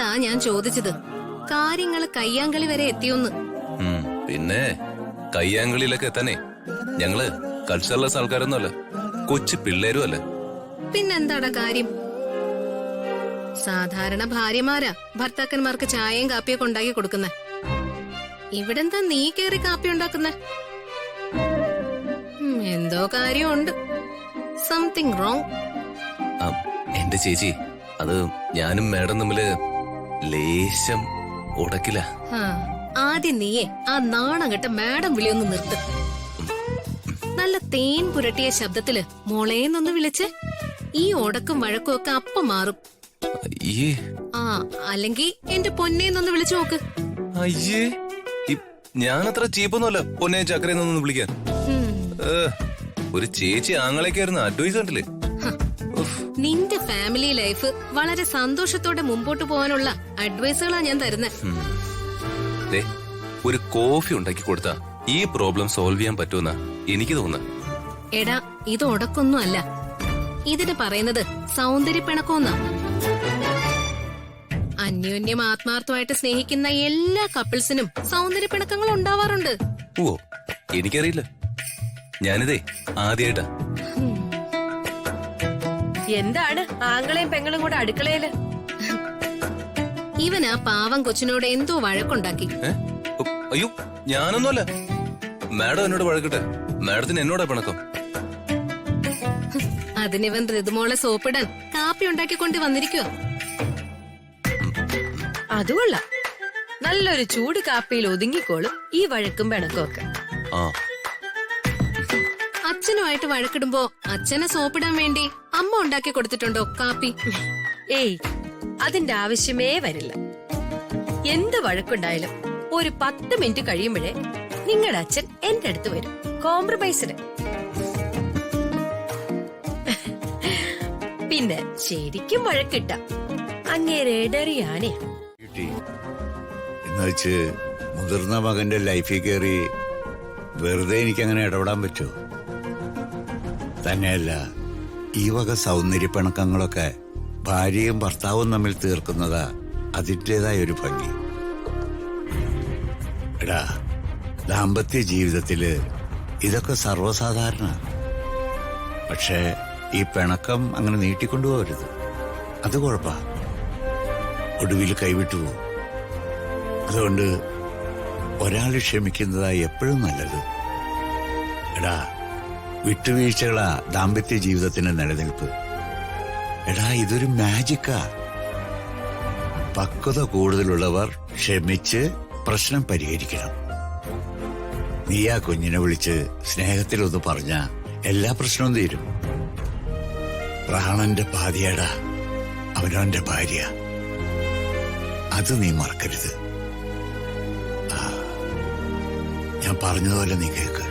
അതാ ഞാൻ ചോദിച്ചത്, കാര്യങ്ങള് കയ്യാങ്കളി വരെ എത്തിയൊന്ന്. പിന്നെ കയ്യാങ്കളിയിലൊക്കെ എത്താനേ ഞങ്ങള് കൾച്ചർലെസ് ആൾക്കാരൊന്നുമല്ല, കൊച്ചു പിള്ളേരും അല്ല. പിന്നെന്താടാ കാര്യം? സാധാരണ ഭാര്യമാരാ ഭർത്താക്കന്മാർക്ക് ചായയും കാപ്പിയൊക്കെ ഉണ്ടാക്കി കൊടുക്കുന്നെ. ഇവിടെന്താ നീ കേറി കാപ്പി ഉണ്ടാക്കുന്നെ? എന്തോ കാര്യമുണ്ട്. Something wrong. എന്റെ ചേച്ചി, അത് ഞാനും മാഡം തമ്മില് ലേശം ഉടക്കില്ല. ആദ്യം നീയെ ആ നാണം കെട്ട മാഡം വിളിയൊന്ന് നിർത്ത്. നല്ല തേൻ പുരട്ടിയ ശബ്ദത്തില് മോളേന്നൊന്ന് വിളിച്ച് ഈ ഉടക്കും വഴക്കും ഒക്കെ അപ്പം മാറും. അല്ലെങ്കിൽ എന്റെ പൊന്നേന്നൊന്ന് വിളിച്ചു നോക്ക്. അയ്യേ, ഞാനത്ര ചീപ്പൊന്നുമല്ല പൊന്നെ ചക്കരയെന്നൊന്ന് വിളിക്കാൻ. ഒരു ചേച്ചി ആങ്ങളേക്കായിരുന്നു അഡ്വൈസ് കണ്ടില്ലേ? നിന്റെ ഫാമിലി ലൈഫ് വളരെ സന്തോഷത്തോടെ മുമ്പോട്ട് പോകാനുള്ള അഡ്വൈസുകളാ ഞാൻ തരുന്നത്. ഒരു കോഫി ഉണ്ടാക്കി കൊടുത്താ ഈ പ്രോബ്ലം സോൾവ് ചെയ്യാൻ പറ്റുമെന്നാ എനിക്ക് തോന്നുന്നത്. എടാ, ഇത് ഉടക്കൊന്നും അല്ല, ഇതിന് പറയുന്നത് സൗന്ദര്യപ്പിണക്കമെന്നാ. അന്യോന്യം ആത്മാർത്ഥമായിട്ട് സ്നേഹിക്കുന്ന എല്ലാ കപ്പിൾസിനും സൗന്ദര്യപ്പിണക്കങ്ങൾ ഉണ്ടാവാറുണ്ട്. ഓ, എനിക്കറിയില്ല, ഞാനിതേ ആദ്യമായിട്ടാ. എന്താണ് ആങ്ങളെയും പെങ്ങളും കൂടെ അടുക്കളയില്? ഇവൻ ആ പാവം കൊച്ചിനോട് എന്തോ വഴക്കുണ്ടാക്കി. അയ്യോ, ഞാനൊന്നുമല്ല, മാഡം എന്നോട് വഴക്കട്ടെ. മാഡത്തിന് എന്നോടാ പിണക്കം. അതിനിവൻ ഋതുമോളെ സോപ്പിടാൻ കാപ്പി ഉണ്ടാക്കിക്കൊണ്ട് വന്നിരിക്കുക. അതുകൊള്ള നല്ലൊരു ചൂട് കാപ്പിയിൽ ഒതുങ്ങിക്കോളും ഈ വഴക്കും പിണക്കും ഒക്കെ. അച്ഛനുമായിട്ട് വഴക്കിടുമ്പോ അച്ഛനെ സോപ്പിടാൻ വേണ്ടി അമ്മ ഉണ്ടാക്കി കൊടുത്തിട്ടുണ്ടോ കാപ്പി? ഏയ്, അതിന്റെ ആവശ്യമേ വരില്ല. എന്ത് വഴക്കുണ്ടായാലും ഒരു 10 മിനിറ്റ് കഴിയുമ്പോഴേ നിങ്ങളുടെ അച്ഛൻ എന്റെ അടുത്ത് വരും, കോംപ്രമൈസിന്. പിന്നെ ശരിക്കും വഴക്കിട്ട അങ്ങേരെ ഡറിയാനേ. എന്നുവെച്ച് മുതിർന്ന മകന്റെ ലൈഫിൽ കയറി വെറുതെ എനിക്കങ്ങനെ ഇടപെടാൻ പറ്റുമോ? തന്നെയല്ല, ഈ വക സൗന്ദര്യപ്പിണക്കങ്ങളൊക്കെ ഭാര്യയും ഭർത്താവും തമ്മിൽ തീർക്കുന്നതാ അതിൻ്റെതായ ഒരു ഭംഗി. എടാ, ദാമ്പത്യ ജീവിതത്തില് ഇതൊക്കെ സർവ്വസാധാരണ. പക്ഷേ ഈ പിണക്കം അങ്ങനെ നീട്ടിക്കൊണ്ടുപോകരുത്, അത് കുഴപ്പാ. ഒടുവിൽ കൈവിട്ടുപോകും. അതുകൊണ്ട് ഒരാൾ ക്ഷമിക്കുന്നതാ എപ്പോഴും നല്ലത്. എടാ, വിട്ടുവീഴ്ചകളാ ദാമ്പത്യ ജീവിതത്തിന്റെ നിലനിൽപ്പ്. എടാ, ഇതൊരു മാജിക്കാ. പക്വത കൂടുതലുള്ളവർ ക്ഷമിച്ച് പ്രശ്നം പരിഹരിക്കണം. നീ ആ കുഞ്ഞിനെ വിളിച്ച് സ്നേഹത്തിലൊന്ന് പറഞ്ഞ എല്ലാ പ്രശ്നവും തീരും. പ്രാണന്റെ പാതിയടാ അവനവന്റെ ഭാര്യ, അത് നീ മറക്കരുത്. ഞാൻ പറഞ്ഞതുപോലെ നീ കേൾക്ക്.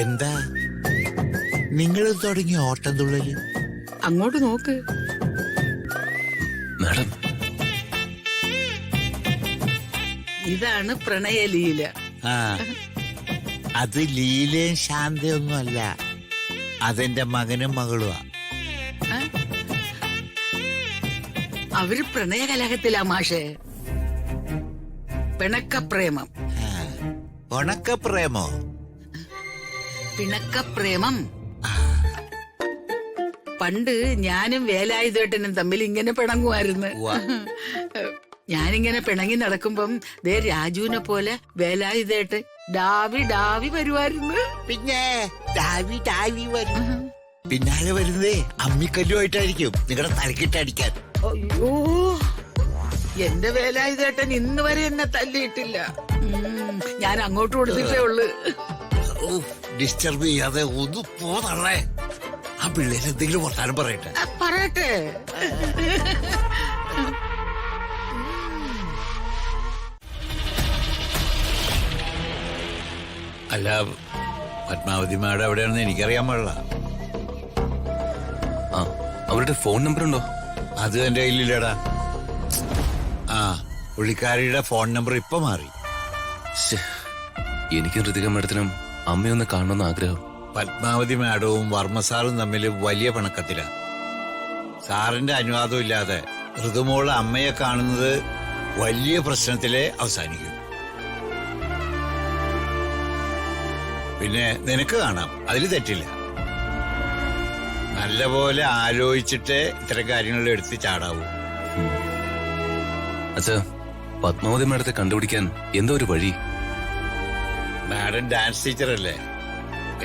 എന്താ നിങ്ങൾ തുടങ്ങിയ ഓട്ടം തുള്ളല്? അങ്ങോട്ട് നോക്ക് മാഡം. ഇതാണ് പ്രണയലീല. അത് ലീലയും ശാന്തയൊന്നും അല്ല, അതെന്റെ മകനും മകളുമാ. അവര് പ്രണയകലഹത്തിലാ മാഷേ. പിണക്കപ്രേമം. ഉണക്കപ്രേമോ? പിണക്കപ്രേമം. പണ്ട് ഞാനും വേലായുധേട്ടനും തമ്മിൽ ഇങ്ങനെ പിണങ്ങുമായിരുന്നു. ഞാനിങ്ങനെ പിണങ്ങി നടക്കുമ്പം ദേ രാജുവിനെ പോലെ വേലായുധേട്ടൻ ഡാവി ഡാവി വരുമായിരുന്നു. പിന്നെ ഡാവി ഡാവി വരും. പിന്നാലെ വരുന്നതേ അമ്മിക്കല്ലുമായിട്ടായിരിക്കും നിങ്ങളുടെ തലക്കിട്ടടിക്കാൻ. അയ്യോ, എന്റെ വേലായുധേട്ടൻ ഇന്ന് വരെ എന്നെ തല്ലിയിട്ടില്ല. ഞാൻ അങ്ങോട്ട് കൊടുത്തിട്ടേ ഉള്ളു. ഡിസ്റ്റർബ് ചെയ്യാതെ ഒന്ന് പോതള്ളേ. ആ പിള്ളേര് എന്തെങ്കിലും വർത്താനം പറയട്ടെ. പറയട്ടെ. അല്ല, പത്മാവതി മാഡം എവിടെയാണെന്ന് എനിക്കറിയാൻ പാടില്ല. അവരുടെ ഫോൺ നമ്പർ ഉണ്ടോ? അത് എന്റെ കയ്യിലില്ലടാ. പുള്ളിക്കാരിയുടെ ഫോൺ നമ്പർ ഇപ്പൊ മാറി. എനിക്കും ഋതിക മാഡത്തിനും അമ്മയൊന്ന് കാണണമെന്ന് ആഗ്രഹം. പത്മാവതി മാഡവും വർമ്മസാറും തമ്മിൽ വലിയ പിണക്കത്തിലാണ്. സാറിന്റെ അനുവാദം ഇല്ലാതെ ഋതുമോള് അമ്മയെ കാണുന്നത് വലിയ പ്രശ്നത്തിലെ അവസാനിക്കും. പിന്നെ നിനക്ക് കാണാം, അതിൽ തെറ്റില്ല. നല്ലപോലെ ആലോചിച്ചിട്ട് ഇത്തരം കാര്യങ്ങളിൽ എടുത്ത് ചാടാവൂ. അച്ഛാ, പത്മാവതി മേഡത്തെ കണ്ടുപിടിക്കാൻ എന്തോ ഒരു വഴി. മാഡം ഡാൻസ് ടീച്ചറല്ലേ,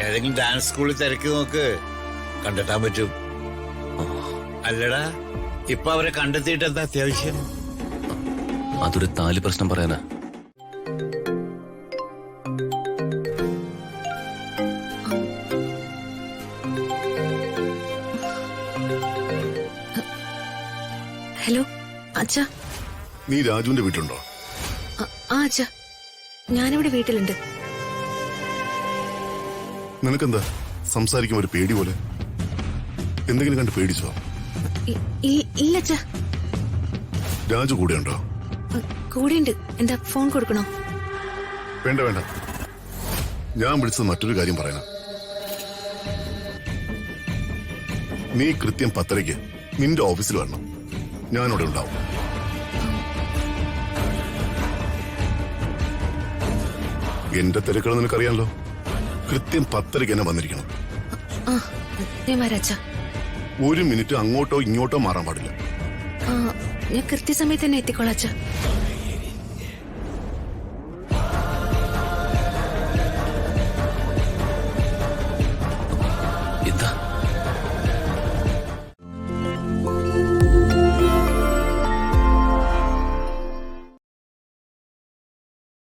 ഏതെങ്കിലും ഡാൻസ് സ്കൂളിൽ തിരക്കി നോക്ക്, കണ്ടെത്താൻ പറ്റും. അല്ലടാ, ഇപ്പൊ അവരെ കണ്ടെത്തിയിട്ട് എന്താ അത്യാവശ്യം? അതൊരു താലി പ്രശ്നം പറയാനാ. ഹലോ അച്ഛാ. നീ രാജുവിന്റെ വീട്ടിലുണ്ടോ? ആ അച്ഛാ, ഞാനിവിടെ വീട്ടിലുണ്ട്. നിനക്കെന്താ സംസാരിക്കും ഒരു പേടി പോലെ? എന്തെങ്കിലും കണ്ട് പേടിച്ചോ? ഇല്ല അച്ഛാ. രാജു കൂടെയുണ്ടോ? കൂടെയുണ്ട്. എന്താ, ഫോൺ കൊടുക്കണോ? വേണ്ട വേണ്ട, ഞാൻ വിളിച്ചത് മറ്റൊരു കാര്യം പറയാനാ. നീ കൃത്യം 10:30 നിന്റെ ഓഫീസിൽ വരണം. ഞാനിവിടെ ഉണ്ടാവും. എന്റെ തിരക്കുകൾ നിനക്കറിയാമല്ലോ. കൃത്യം 10:30 തന്നെ വന്നിരിക്കണം. ആ, ഞാൻ വരാം അച്ഛാ. 1 മിനിറ്റ് അങ്ങോട്ടോ ഇങ്ങോട്ടോ മാറാൻ പാടില്ല. ഞാൻ കൃത്യസമയത്ത് തന്നെ എത്തിക്കോളാം അച്ഛാ.